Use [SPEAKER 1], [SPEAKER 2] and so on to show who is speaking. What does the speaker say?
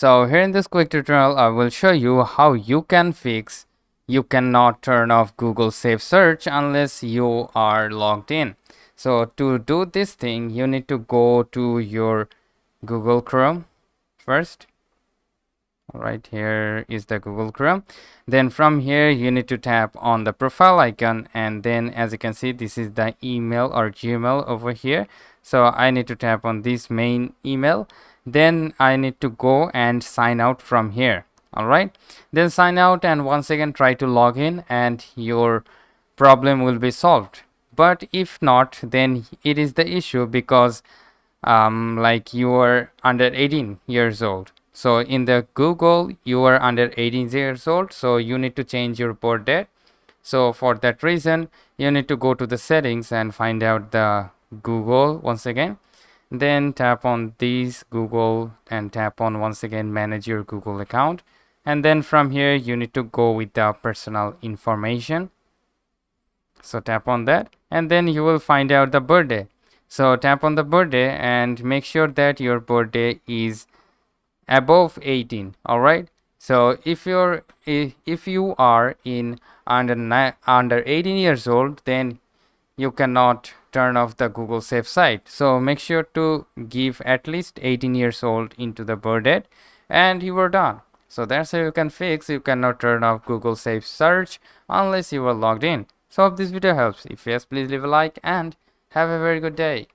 [SPEAKER 1] So here in this quick tutorial, I will show you how you cannot turn off Google Safe Search unless you are logged in. So to do this thing, you need to go to your Google Chrome first. Right here is the Google Chrome. Then from here you need to tap on the profile icon, and then as you can see, this is the email or Gmail over here. So I need to tap on this main email. Then I need to go and sign out from here. All right, then sign out and once again try to log in and your problem will be solved. But if not, then it is the issue because like you are under 18 years old. So in the Google you are under 18 years old, so you need to change your birth date. So for that reason you need to go to the settings and find out the Google once again, then tap on these Google and tap on once again manage your Google account, and then from here you need to go with the personal information. So tap on that and then you will find out the birthday. So tap on the birthday and make sure that your birthday is above 18. All right, so if you are in under 18 years old, then you cannot turn off the Google Safe site. So make sure to give at least 18 years old into the birth date and you are done. So that's how you cannot turn off Google Safe Search unless you are logged in. So hope this video helps. If yes, please leave a like and have a very good day.